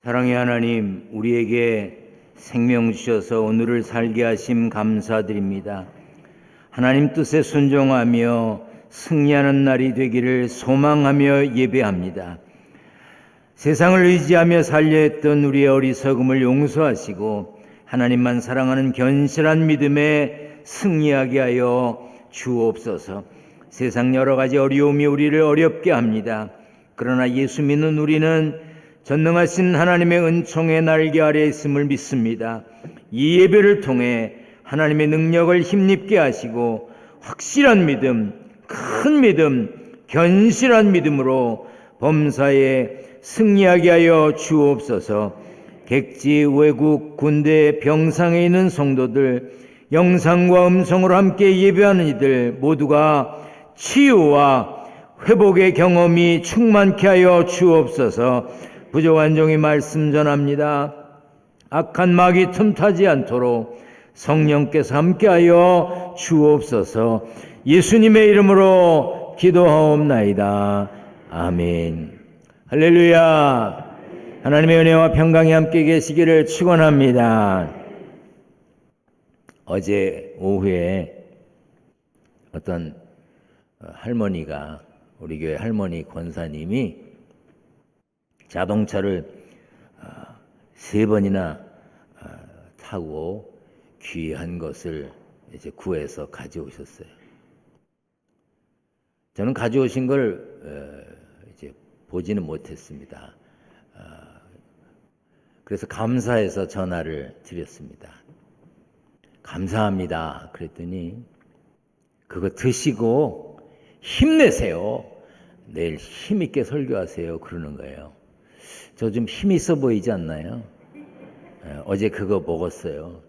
사랑의 하나님, 우리에게 생명 주셔서 오늘을 살게 하심 감사드립니다. 하나님 뜻에 순종하며 승리하는 날이 되기를 소망하며 예배합니다. 세상을 의지하며 살려 했던 우리의 어리석음을 용서하시고 하나님만 사랑하는 견실한 믿음에 승리하게 하여 주옵소서. 세상 여러 가지 어려움이 우리를 어렵게 합니다. 그러나 예수 믿는 우리는 전능하신 하나님의 은총의 날개 아래에 있음을 믿습니다. 이 예배를 통해 하나님의 능력을 힘입게 하시고 확실한 믿음, 큰 믿음, 견실한 믿음으로 범사에 승리하게 하여 주옵소서. 객지, 외국, 군대, 병상에 있는 성도들, 영상과 음성으로 함께 예배하는 이들 모두가 치유와 회복의 경험이 충만케 하여 주옵소서. 부족한 종이 말씀 전합니다. 악한 마귀 틈타지 않도록 성령께서 함께하여 주옵소서. 예수님의 이름으로 기도하옵나이다. 아멘. 할렐루야. 하나님의 은혜와 평강이 함께 계시기를 축원합니다. 어제 오후에 어떤 할머니가, 우리 교회 할머니 권사님이 자동차를 3번이나 타고 귀한 것을 이제 구해서 가져오셨어요. 저는 가져오신 걸 이제 보지는 못했습니다. 그래서 감사해서 전화를 드렸습니다. 감사합니다. 그랬더니 그거 드시고 힘내세요. 내일 힘있게 설교하세요. 그러는 거예요. 저 좀 힘 있어 보이지 않나요? 어제 그거 먹었어요.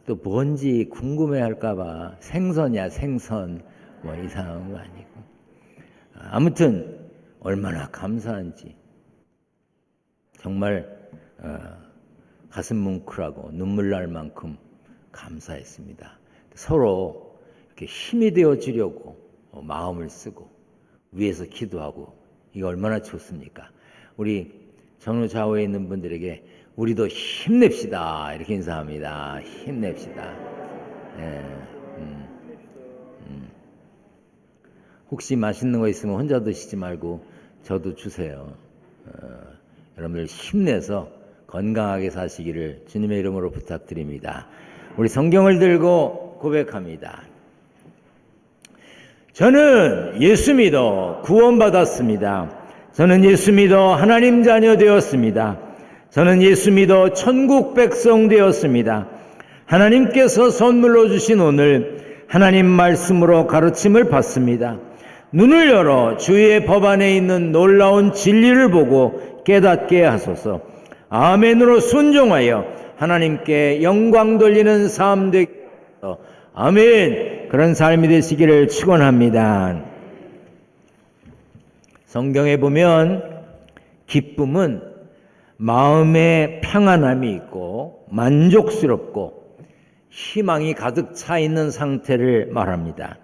또 뭔지 궁금해할까봐 생선이야 생선, 뭐 이상한 거 아니고. 아무튼 얼마나 감사한지 정말 가슴 뭉클하고 눈물 날 만큼 감사했습니다. 서로 이렇게 힘이 되어 주려고 마음을 쓰고 위에서 기도하고, 이거 얼마나 좋습니까? 우리 전후 좌우에 있는 분들에게 우리도 힘냅시다 이렇게 인사합니다. 힘냅시다. 혹시 맛있는 거 있으면 혼자 드시지 말고 저도 주세요. 여러분들 힘내서 건강하게 사시기를 주님의 이름으로 부탁드립니다. 우리 성경을 들고 고백합니다. 저는 예수 믿어 구원받았습니다. 저는 예수 믿어 하나님 자녀 되었습니다. 저는 예수 믿어 천국 백성 되었습니다. 하나님께서 선물로 주신 오늘 하나님 말씀으로 가르침을 받습니다. 눈을 열어 주의 법 안에 있는 놀라운 진리를 보고 깨닫게 하소서. 아멘으로 순종하여 하나님께 영광 돌리는 삶 되게 하소서. 아멘. 그런 삶이 되시기를 축원합니다. 성경에 보면 기쁨은 마음에 평안함이 있고 만족스럽고 희망이 가득 차 있는 상태를 말합니다.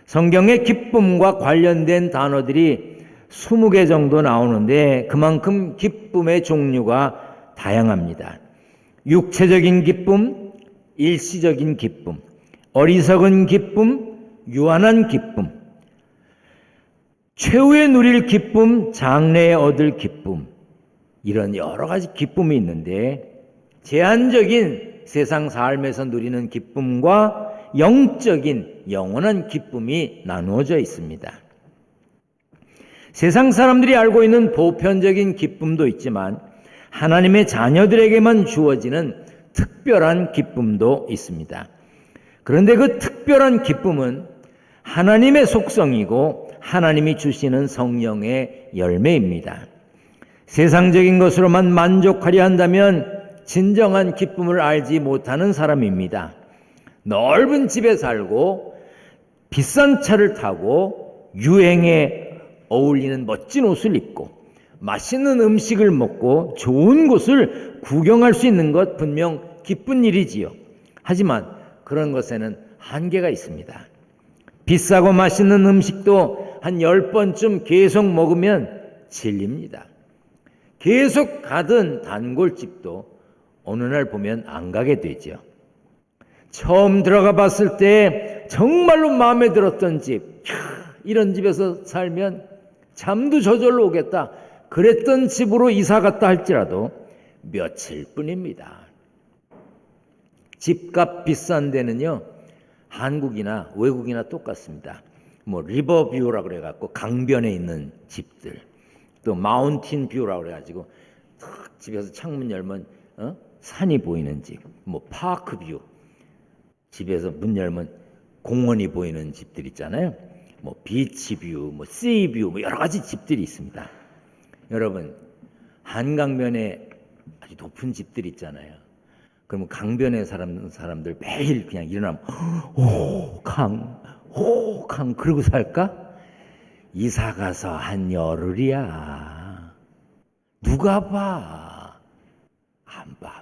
성경의 기쁨과 관련된 단어들이 20개 정도 나오는데 그만큼 기쁨의 종류가 다양합니다. 육체적인 기쁨, 일시적인 기쁨, 어리석은 기쁨, 유한한 기쁨, 최후에 누릴 기쁨, 장래에 얻을 기쁨, 이런 여러 가지 기쁨이 있는데 제한적인 세상 삶에서 누리는 기쁨과 영적인 영원한 기쁨이 나누어져 있습니다. 세상 사람들이 알고 있는 보편적인 기쁨도 있지만 하나님의 자녀들에게만 주어지는 특별한 기쁨도 있습니다. 그런데 그 특별한 기쁨은 하나님의 속성이고 하나님이 주시는 성령의 열매입니다. 세상적인 것으로만 만족하려 한다면 진정한 기쁨을 알지 못하는 사람입니다. 넓은 집에 살고 비싼 차를 타고 유행에 어울리는 멋진 옷을 입고 맛있는 음식을 먹고 좋은 곳을 구경할 수 있는 것 분명 기쁜 일이지요. 하지만 그런 것에는 한계가 있습니다. 비싸고 맛있는 음식도 한 10번쯤 계속 먹으면 질립니다. 계속 가던 단골집도 어느 날 보면 안 가게 되죠. 처음 들어가 봤을 때 정말로 마음에 들었던 집, 이런 집에서 살면 잠도 저절로 오겠다, 그랬던 집으로 이사 갔다 할지라도 며칠 뿐입니다. 집값 비싼 데는요, 한국이나 외국이나 똑같습니다. 뭐 리버뷰라 그래갖고 강변에 있는 집들, 또 마운틴 뷰라 그래가지고 탁 집에서 창문 열면 산이 보이는 집, 뭐 파크 뷰, 집에서 문 열면 공원이 보이는 집들 있잖아요. 뭐 비치 뷰, 뭐 씨 뷰, 뭐 여러 가지 집들이 있습니다. 여러분, 한강변에 아주 높은 집들 있잖아요. 그러면 강변에 사람들 매일 그냥 일어나면 강 그러고 살까? 이사 가서 한 열흘이야. 누가 봐? 안 봐.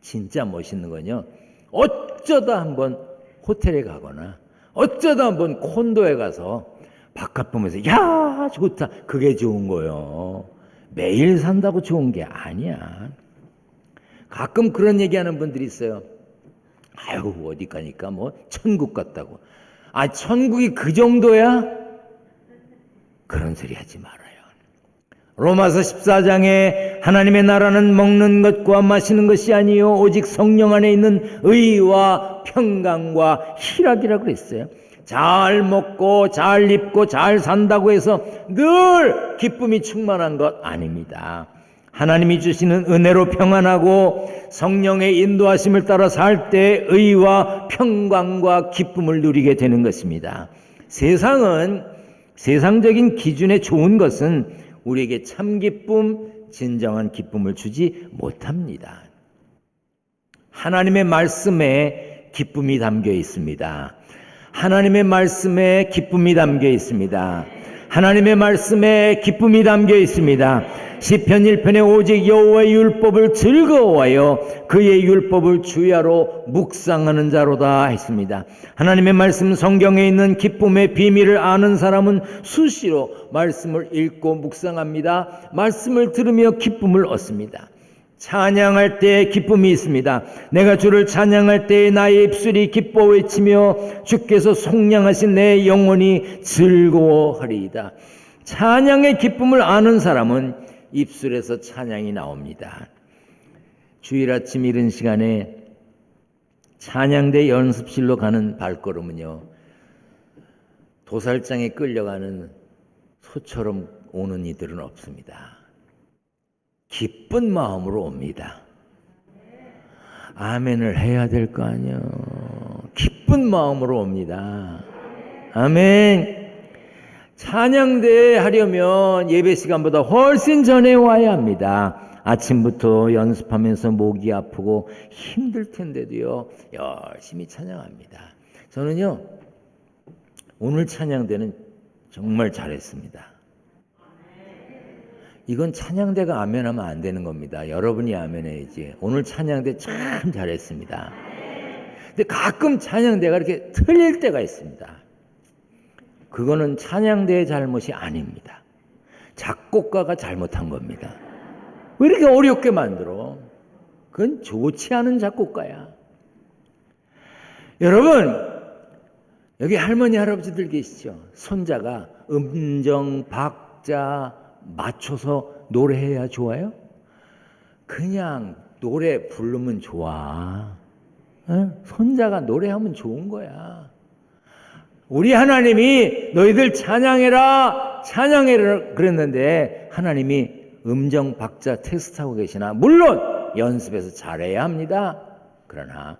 진짜 멋있는 건요, 어쩌다 한번 호텔에 가거나 어쩌다 한번 콘도에 가서 바깥 보면서 야 좋다, 그게 좋은 거요. 매일 산다고 좋은 게 아니야. 가끔 그런 얘기하는 분들이 있어요. 아유, 어디 가니까 뭐 천국 같다고. 아, 천국이 그 정도야? 그런 소리 하지 말아요. 로마서 14장에 하나님의 나라는 먹는 것과 마시는 것이 아니요 오직 성령 안에 있는 의와 평강과 희락이라고 그랬어요. 잘 먹고 잘 입고 잘 산다고 해서 늘 기쁨이 충만한 것 아닙니다. 하나님이 주시는 은혜로 평안하고 성령의 인도하심을 따라 살 때 의와 평강과 기쁨을 누리게 되는 것입니다. 세상적인 기준에 좋은 것은 우리에게 참 기쁨, 진정한 기쁨을 주지 못합니다. 하나님의 말씀에 기쁨이 담겨 있습니다. 하나님의 말씀에 기쁨이 담겨 있습니다. 하나님의 말씀에 기쁨이 담겨 있습니다. 시편 1편에 오직 여호와의 율법을 즐거워하여 그의 율법을 주야로 묵상하는 자로다 했습니다. 하나님의 말씀, 성경에 있는 기쁨의 비밀을 아는 사람은 수시로 말씀을 읽고 묵상합니다. 말씀을 들으며 기쁨을 얻습니다. 찬양할 때 기쁨이 있습니다. 내가 주를 찬양할 때 나의 입술이 기뻐 외치며 주께서 속량하신 내 영혼이 즐거워하리이다. 찬양의 기쁨을 아는 사람은 입술에서 찬양이 나옵니다. 주일 아침 이른 시간에 찬양대 연습실로 가는 발걸음은요, 도살장에 끌려가는 소처럼 오는 이들은 없습니다. 기쁜 마음으로 옵니다. 아멘을 해야 될 거 아니요. 기쁜 마음으로 옵니다. 아멘. 찬양대회 하려면 예배 시간보다 훨씬 전에 와야 합니다. 아침부터 연습하면서 목이 아프고 힘들 텐데도요, 열심히 찬양합니다. 저는요, 오늘 찬양대는 정말 잘했습니다. 이건 찬양대가 아멘하면 안 되는 겁니다. 여러분이 아멘해야지. 오늘 찬양대 참 잘했습니다. 근데 가끔 찬양대가 이렇게 틀릴 때가 있습니다. 그거는 찬양대의 잘못이 아닙니다. 작곡가가 잘못한 겁니다. 왜 이렇게 어렵게 만들어? 그건 좋지 않은 작곡가야. 여러분, 여기 할머니 할아버지들 계시죠? 손자가 음정, 박자 맞춰서 노래해야 좋아요? 그냥 노래 부르면 좋아. 손자가 노래하면 좋은 거야. 우리 하나님이 너희들 찬양해라 그랬는데 하나님이 음정 박자 테스트하고 계시나? 물론 연습해서 잘해야 합니다. 그러나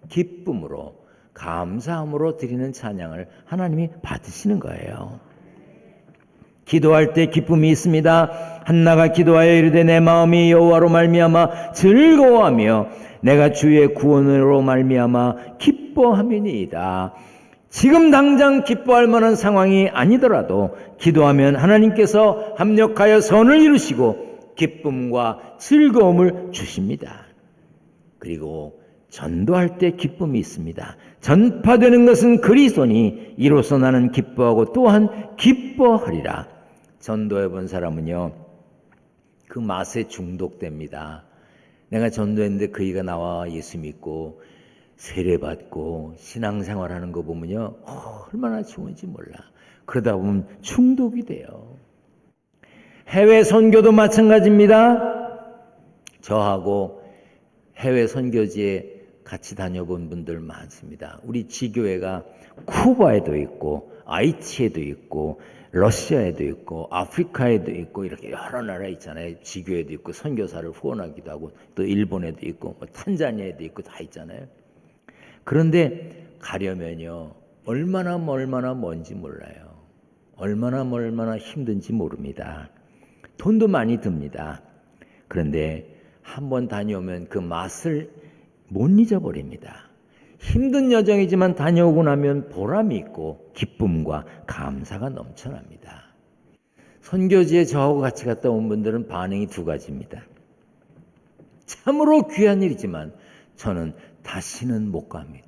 기쁨으로 감사함으로 드리는 찬양을 하나님이 받으시는 거예요. 기도할 때 기쁨이 있습니다. 한나가 기도하여 이르되 내 마음이 여호와로 말미암아 즐거워하며 내가 주의 구원으로 말미암아 기뻐함이니이다. 지금 당장 기뻐할 만한 상황이 아니더라도 기도하면 하나님께서 합력하여 선을 이루시고 기쁨과 즐거움을 주십니다. 그리고 전도할 때 기쁨이 있습니다. 전파되는 것은 그리스도니 이로써 나는 기뻐하고 또한 기뻐하리라. 전도해 본 사람은요, 그 맛에 중독됩니다. 내가 전도했는데 그이가 나와 예수 믿고 세례받고 신앙생활하는 거 보면요, 얼마나 좋은지 몰라. 그러다 보면 중독이 돼요. 해외 선교도 마찬가지입니다. 저하고 해외 선교지에 같이 다녀본 분들 많습니다. 우리 지교회가 쿠바에도 있고 아이티에도 있고 러시아에도 있고 아프리카에도 있고 이렇게 여러 나라에 있잖아요. 지교회도 있고 선교사를 후원하기도 하고 또 일본에도 있고 뭐 탄자니아에도 있고 다 있잖아요. 그런데 가려면요, 얼마나 먼지 몰라요. 얼마나 힘든지 모릅니다. 돈도 많이 듭니다. 그런데 한번 다녀오면 그 맛을 못 잊어버립니다. 힘든 여정이지만 다녀오고 나면 보람이 있고 기쁨과 감사가 넘쳐납니다. 선교지에 저하고 같이 갔다 온 분들은 반응이 두 가지입니다. 참으로 귀한 일이지만 저는 다시는 못 갑니다.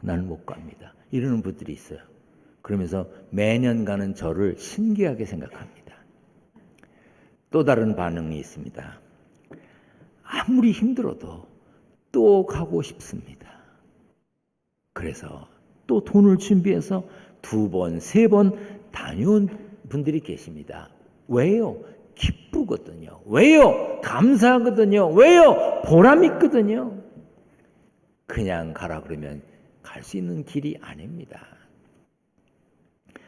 나는 못 갑니다. 이러는 분들이 있어요. 그러면서 매년 가는 저를 신기하게 생각합니다. 또 다른 반응이 있습니다. 아무리 힘들어도 또 가고 싶습니다. 그래서 또 돈을 준비해서 2번, 3번 다녀온 분들이 계십니다. 왜요? 기쁘거든요. 왜요? 감사하거든요. 왜요? 보람 있거든요. 그냥 가라 그러면 갈 수 있는 길이 아닙니다.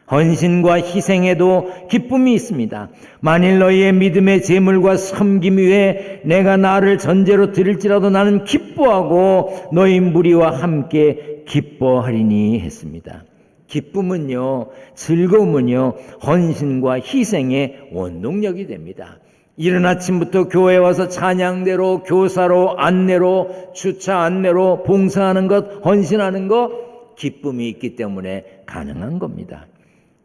헌신과 희생에도 기쁨이 있습니다. 만일 너희의 믿음의 제물과 섬김 위에 내가 나를 전제로 드릴지라도 나는 기뻐하고 너희 무리와 함께 기뻐하리니 했습니다. 기쁨은요, 즐거움은요, 헌신과 희생의 원동력이 됩니다. 이른 아침부터 교회에 와서 찬양대로, 교사로, 안내로, 주차 안내로 봉사하는 것, 헌신하는 것, 기쁨이 있기 때문에 가능한 겁니다.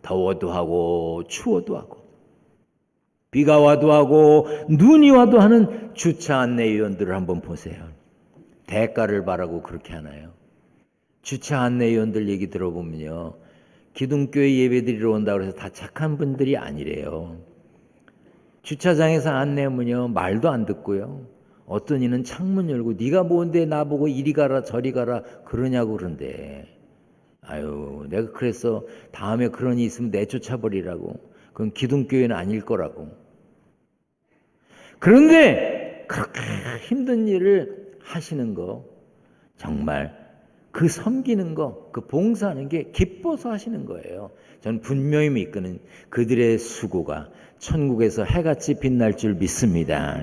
더워도 하고 추워도 하고 비가 와도 하고 눈이 와도 하는 주차 안내위원들을 한번 보세요. 대가를 바라고 그렇게 하나요? 주차 안내위원들 얘기 들어보면요, 기둥교회 예배드리러 온다고 해서 다 착한 분들이 아니래요. 주차장에서 안내하면요, 말도 안 듣고요, 어떤 이는 창문 열고 네가 뭔데 나보고 이리 가라 저리 가라 그러냐고 그런데, 아유, 내가 그래서 다음에 그런 일 있으면 내쫓아버리라고. 그건 기둥교회는 아닐 거라고. 그런데 그렇게 힘든 일을 하시는 거, 정말 그 섬기는 거, 그 봉사하는 게 기뻐서 하시는 거예요. 저는 분명히 믿거든 그들의 수고가 천국에서 해같이 빛날 줄 믿습니다.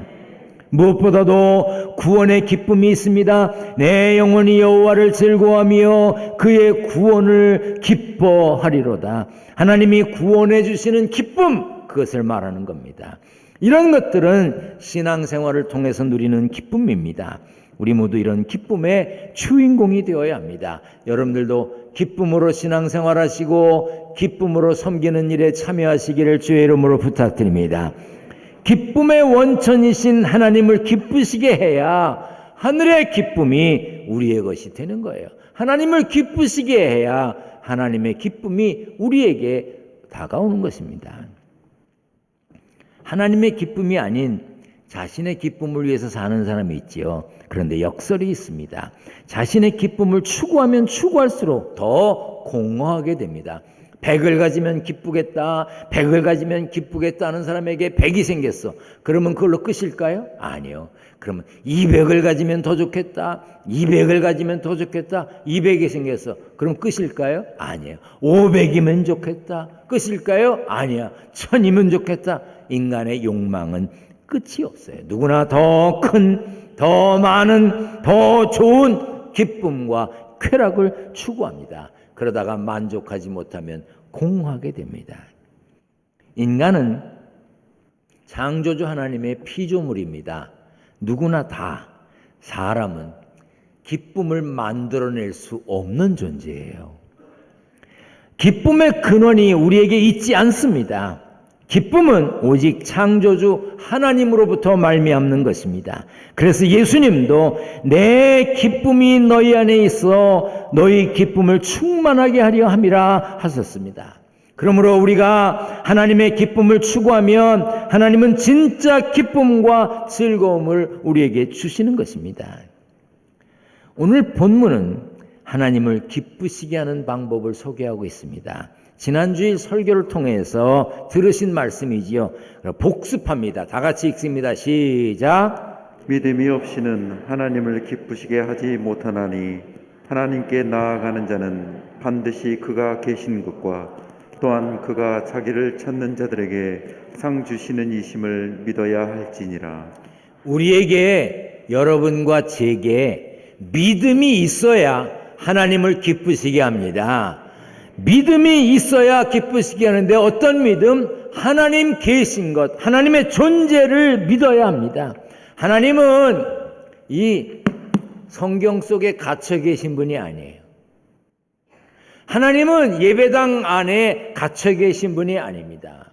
무엇보다도 구원의 기쁨이 있습니다. 내 영혼이 여호와를 즐거워하며 그의 구원을 기뻐하리로다. 하나님이 구원해 주시는 기쁨, 그것을 말하는 겁니다. 이런 것들은 신앙생활을 통해서 누리는 기쁨입니다. 우리 모두 이런 기쁨의 주인공이 되어야 합니다. 여러분들도 기쁨으로 신앙생활하시고 기쁨으로 섬기는 일에 참여하시기를 주의 이름으로 부탁드립니다. 기쁨의 원천이신 하나님을 기쁘시게 해야 하늘의 기쁨이 우리의 것이 되는 거예요. 하나님을 기쁘시게 해야 하나님의 기쁨이 우리에게 다가오는 것입니다. 하나님의 기쁨이 아닌 자신의 기쁨을 위해서 사는 사람이 있지요. 그런데 역설이 있습니다. 자신의 기쁨을 추구하면 추구할수록 더 공허하게 됩니다. 100을 가지면 기쁘겠다, 100을 가지면 기쁘겠다 하는 사람에게 100이 생겼어. 그러면 그걸로 끝일까요? 아니요. 그러면 200을 가지면 더 좋겠다, 200을 가지면 더 좋겠다, 200이 생겼어. 그럼 끝일까요? 아니에요. 500이면 좋겠다, 끝일까요? 아니야. 1000이면 좋겠다. 인간의 욕망은 끝이 없어요. 누구나 더 큰, 더 많은, 더 좋은 기쁨과 쾌락을 추구합니다. 그러다가 만족하지 못하면 공허하게 됩니다. 인간은 창조주 하나님의 피조물입니다. 누구나 다, 사람은 기쁨을 만들어낼 수 없는 존재예요. 기쁨의 근원이 우리에게 있지 않습니다. 기쁨은 오직 창조주 하나님으로부터 말미암는 것입니다. 그래서 예수님도 내 기쁨이 너희 안에 있어 너희 기쁨을 충만하게 하려 함이라 하셨습니다. 그러므로 우리가 하나님의 기쁨을 추구하면 하나님은 진짜 기쁨과 즐거움을 우리에게 주시는 것입니다. 오늘 본문은 하나님을 기쁘시게 하는 방법을 소개하고 있습니다. 지난주일 설교를 통해서 들으신 말씀이지요. 복습합니다. 다 같이 읽습니다. 시작. 믿음이 없이는 하나님을 기쁘시게 하지 못하나니 하나님께 나아가는 자는 반드시 그가 계신 것과 또한 그가 자기를 찾는 자들에게 상 주시는 이심을 믿어야 할지니라. 우리에게, 여러분과 제게 믿음이 있어야 하나님을 기쁘시게 합니다. 믿음이 있어야 기쁘시게 하는데 어떤 믿음? 하나님 계신 것, 하나님의 존재를 믿어야 합니다. 하나님은 이 성경 속에 갇혀 계신 분이 아니에요. 하나님은 예배당 안에 갇혀 계신 분이 아닙니다.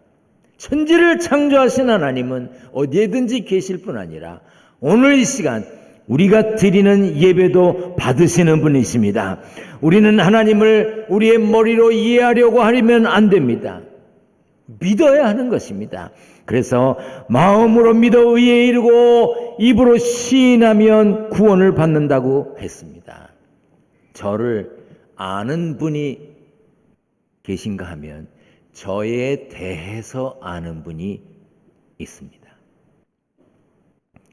천지를 창조하신 하나님은 어디에든지 계실 뿐 아니라 오늘 이 시간 우리가 드리는 예배도 받으시는 분이십니다. 우리는 하나님을 우리의 머리로 이해하려고 하면 안 됩니다. 믿어야 하는 것입니다. 그래서 마음으로 믿어 의에 이르고 입으로 시인하면 구원을 받는다고 했습니다. 저를 아는 분이 계신가 하면 저에 대해서 아는 분이 있습니다.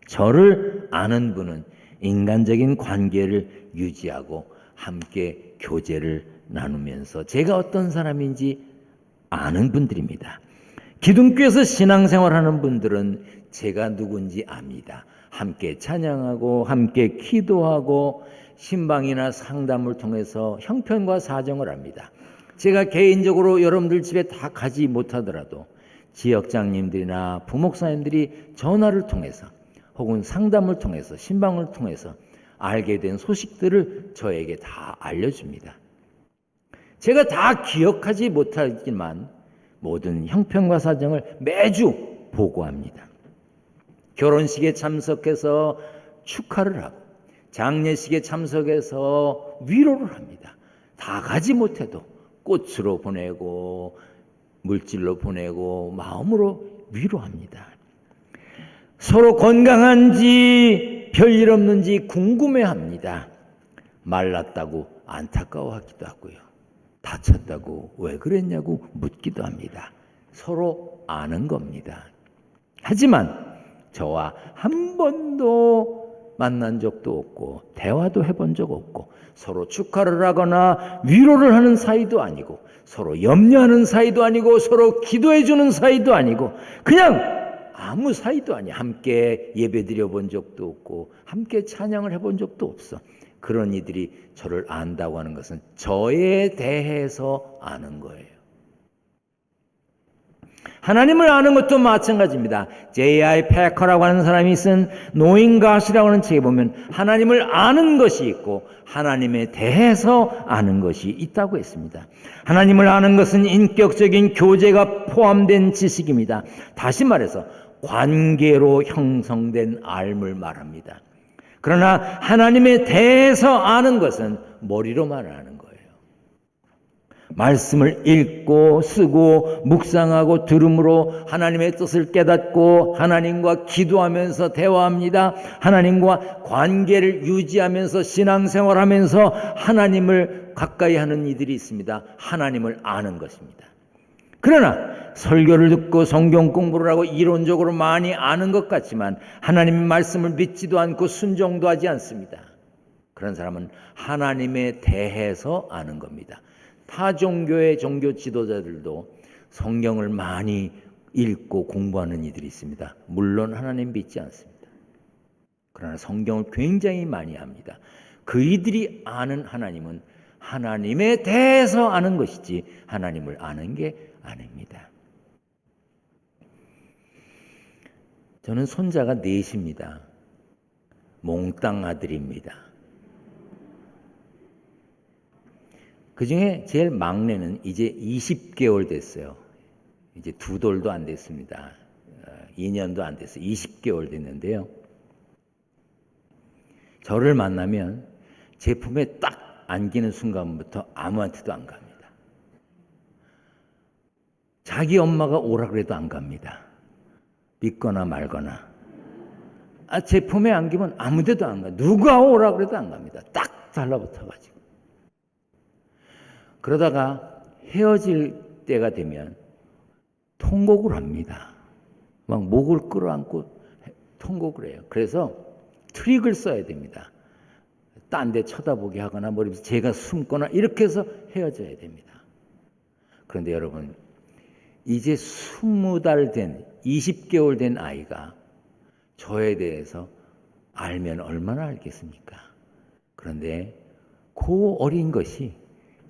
저를 아는 분은 인간적인 관계를 유지하고 함께 교제를 나누면서 제가 어떤 사람인지 아는 분들입니다. 기둥교에서 신앙생활하는 분들은 제가 누군지 압니다. 함께 찬양하고 함께 기도하고 신방이나 상담을 통해서 형편과 사정을 합니다. 제가 개인적으로 여러분들 집에 다 가지 못하더라도 지역장님들이나 부목사님들이 전화를 통해서 혹은 상담을 통해서 신방을 통해서 알게 된 소식들을 저에게 다 알려줍니다. 제가 다 기억하지 못하지만 모든 형편과 사정을 매주 보고합니다. 결혼식에 참석해서 축하를 하고 장례식에 참석해서 위로를 합니다. 다 가지 못해도 꽃으로 보내고 물질로 보내고 마음으로 위로합니다. 서로 건강한지 별일 없는지 궁금해합니다. 말랐다고 안타까워하기도 하고요. 다쳤다고 왜 그랬냐고 묻기도 합니다. 서로 아는 겁니다. 하지만 저와 한 번도 만난 적도 없고 대화도 해본 적 없고 서로 축하를 하거나 위로를 하는 사이도 아니고 서로 염려하는 사이도 아니고 서로 기도해 주는 사이도 아니고 그냥 아무 사이도 아니야. 함께 예배드려 본 적도 없고 함께 찬양을 해본 적도 없어. 그런 이들이 저를 안다고 하는 것은 저에 대해서 아는 거예요. 하나님을 아는 것도 마찬가지입니다. J.I. 패커라고 하는 사람이 쓴 Knowing God이라고 하는 책에 보면 하나님을 아는 것이 있고 하나님에 대해서 아는 것이 있다고 했습니다. 하나님을 아는 것은 인격적인 교제가 포함된 지식입니다. 다시 말해서 관계로 형성된 알을 말합니다. 그러나 하나님에 대해서 아는 것은 머리로만 아는 거예요. 말씀을 읽고 쓰고 묵상하고 들음으로 하나님의 뜻을 깨닫고 하나님과 기도하면서 대화합니다. 하나님과 관계를 유지하면서 신앙생활하면서 하나님을 가까이 하는 이들이 있습니다. 하나님을 아는 것입니다. 그러나 설교를 듣고 성경 공부를 하고 이론적으로 많이 아는 것 같지만 하나님의 말씀을 믿지도 않고 순종도 하지 않습니다. 그런 사람은 하나님에 대해서 아는 겁니다. 타 종교의 종교 지도자들도 성경을 많이 읽고 공부하는 이들이 있습니다. 물론 하나님 믿지 않습니다. 그러나 성경을 굉장히 많이 합니다. 그이들이 아는 하나님은 하나님에 대해서 아는 것이지 하나님을 아는 게 아닙니다. 저는 손자가 넷입니다. 몽땅 아들입니다. 그 중에 제일 막내는 이제 20개월 됐어요. 이제 2돌도 안 됐습니다. 2년도 안 됐어요. 20개월 됐는데요. 저를 만나면 제 품에 딱 안기는 순간부터 아무한테도 안 갑니다. 자기 엄마가 오라 그래도 안 갑니다. 믿거나 말거나. 제품에 안기면 아무 데도 안 가요. 누가 오라 그래도 안 갑니다. 딱 달라붙어가지고. 그러다가 헤어질 때가 되면 통곡을 합니다. 막 목을 끌어안고 통곡을 해요. 그래서 트릭을 써야 됩니다. 딴 데 쳐다보게 하거나 머리에서 제가 숨거나 이렇게 해서 헤어져야 됩니다. 그런데 여러분, 이제 20달 된 20개월 된 아이가 저에 대해서 알면 얼마나 알겠습니까? 그런데 그 어린 것이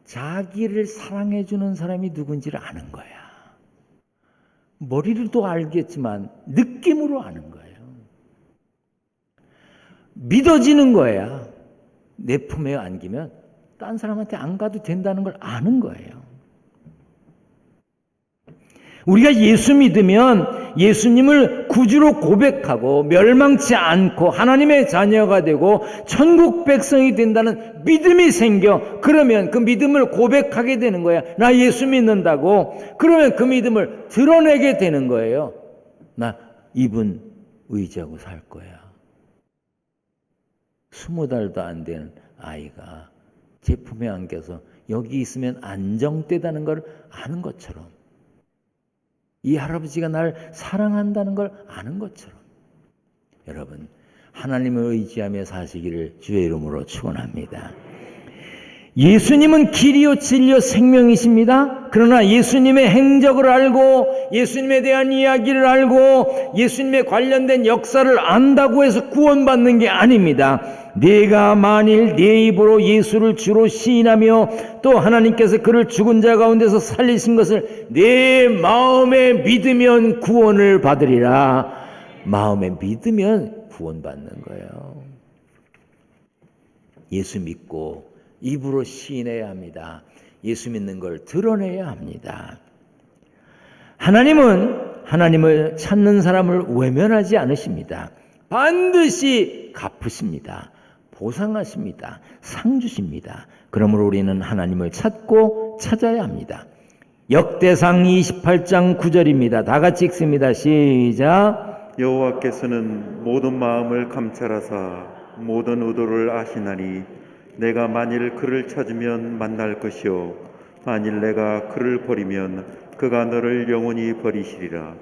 자기를 사랑해 주는 사람이 누군지를 아는 거야. 머리로도 알겠지만 느낌으로 아는 거예요. 믿어지는 거야. 내 품에 안기면 딴 사람한테 안 가도 된다는 걸 아는 거예요. 우리가 예수 믿으면 예수님을 구주로 고백하고 멸망치 않고 하나님의 자녀가 되고 천국 백성이 된다는 믿음이 생겨. 그러면 그 믿음을 고백하게 되는 거야. 나 예수 믿는다고. 그러면 그 믿음을 드러내게 되는 거예요. 나 이분 의지하고 살 거야. 20달도 안 된 아이가 제 품에 안겨서 여기 있으면 안정되다는 걸 아는 것처럼, 이 할아버지가 날 사랑한다는 걸 아는 것처럼, 여러분, 하나님을 의지하며 사시기를 주의 이름으로 축원합니다. 예수님은 길이요 진리요 생명이십니다. 그러나 예수님의 행적을 알고 예수님에 대한 이야기를 알고 예수님에 관련된 역사를 안다고 해서 구원받는 게 아닙니다. 내가 만일 내 입으로 예수를 주로 시인하며 또 하나님께서 그를 죽은 자 가운데서 살리신 것을 내 마음에 믿으면 구원을 받으리라. 마음에 믿으면 구원받는 거예요. 예수 믿고 입으로 시인해야 합니다. 예수 믿는 걸 드러내야 합니다. 하나님은 하나님을 찾는 사람을 외면하지 않으십니다. 반드시 갚으십니다. 보상하십니다. 상 주십니다. 그러므로 우리는 하나님을 찾고 찾아야 합니다. 역대상 28장 9절입니다. 다 같이 읽습니다. 시작. 여호와께서는 모든 마음을 감찰하사 모든 의도를 아시나니 내가 만일 그를 찾으면 만날 것이요 만일 내가 그를 버리면 그가 너를 영원히 버리시리라.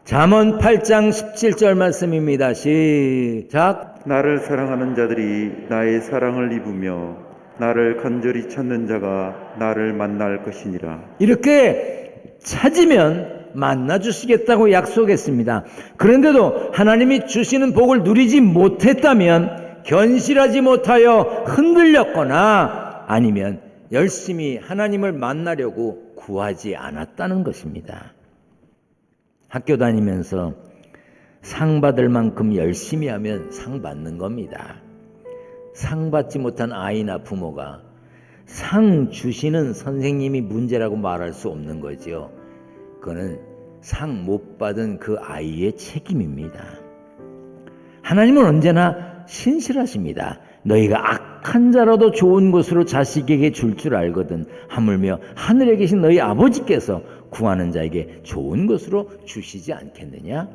잠언 8장 17절 말씀입니다. 시작. 나를 사랑하는 자들이 나의 사랑을 입으며 나를 간절히 찾는 자가 나를 만날 것이니라. 이렇게 찾으면 만나 주시겠다고 약속했습니다. 그런데도 하나님이 주시는 복을 누리지 못했다면, 견실하지 못하여 흔들렸거나 아니면 열심히 하나님을 만나려고 구하지 않았다는 것입니다. 학교 다니면서 상 받을 만큼 열심히 하면 상 받는 겁니다. 상 받지 못한 아이나 부모가 상 주시는 선생님이 문제라고 말할 수 없는 거죠. 그거는 상 못 받은 그 아이의 책임입니다. 하나님은 언제나 신실하십니다. 너희가 악한 자라도 좋은 것으로 자식에게 줄 알거든 하물며 하늘에 계신 너희 아버지께서 구하는 자에게 좋은 것으로 주시지 않겠느냐?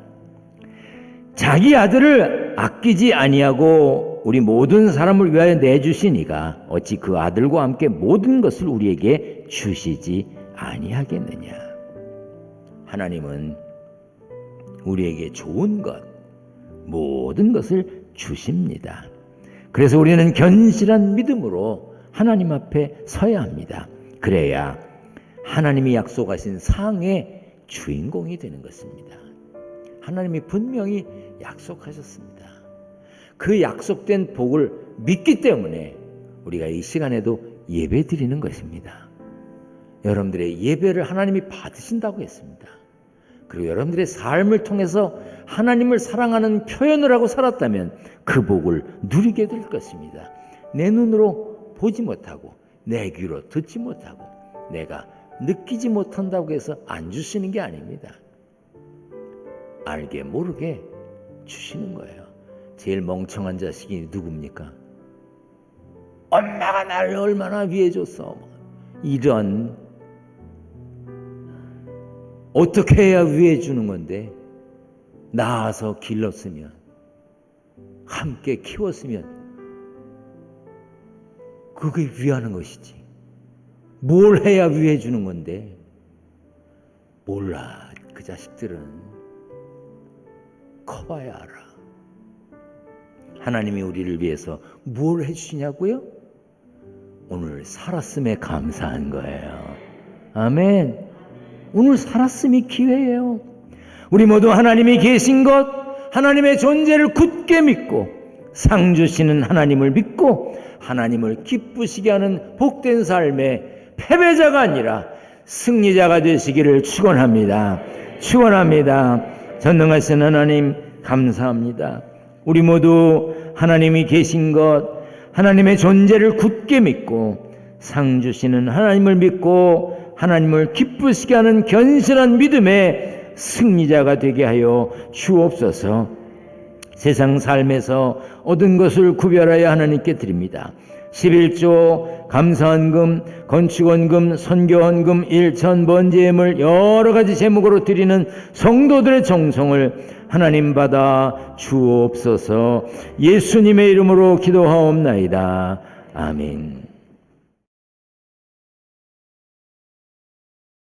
자기 아들을 아끼지 아니하고 우리 모든 사람을 위하여 내주시니가 어찌 그 아들과 함께 모든 것을 우리에게 주시지 아니하겠느냐? 하나님은 우리에게 좋은 것, 모든 것을 주십니다. 그래서 우리는 견실한 믿음으로 하나님 앞에 서야 합니다. 그래야 하나님이 약속하신 상의 주인공이 되는 것입니다. 하나님이 분명히 약속하셨습니다. 그 약속된 복을 믿기 때문에 우리가 이 시간에도 예배 드리는 것입니다. 여러분들의 예배를 하나님이 받으신다고 했습니다. 그리고 여러분들의 삶을 통해서 하나님을 사랑하는 표현을 하고 살았다면 그 복을 누리게 될 것입니다. 내 눈으로 보지 못하고 내 귀로 듣지 못하고 내가 느끼지 못한다고 해서 안 주시는 게 아닙니다. 알게 모르게 주시는 거예요. 제일 멍청한 자식이 누굽니까? 엄마가 나를 얼마나 위해줬어. 이런 어떻게 해야 위해 주는 건데? 낳아서 길렀으면, 함께 키웠으면 그게 위하는 것이지. 뭘 해야 위해 주는 건데? 몰라. 그 자식들은 커봐야 알아. 하나님이 우리를 위해서 뭘 해주시냐고요? 오늘 살았음에 감사한 거예요. 아멘. 오늘 살았음이 기회예요. 우리 모두 하나님이 계신 것, 하나님의 존재를 굳게 믿고 상 주시는 하나님을 믿고 하나님을 기쁘시게 하는 복된 삶의 패배자가 아니라 승리자가 되시기를 축원합니다. 축원합니다. 전능하신 하나님 감사합니다. 우리 모두 하나님이 계신 것, 하나님의 존재를 굳게 믿고 상 주시는 하나님을 믿고 하나님을 기쁘시게 하는 견실한 믿음의 승리자가 되게 하여 주옵소서. 세상 삶에서 얻은 것을 구별하여 하나님께 드립니다. 11조, 감사헌금, 건축헌금, 선교헌금, 일천 번제물 여러 가지 제목으로 드리는 성도들의 정성을 하나님 받아 주옵소서. 예수님의 이름으로 기도하옵나이다. 아멘.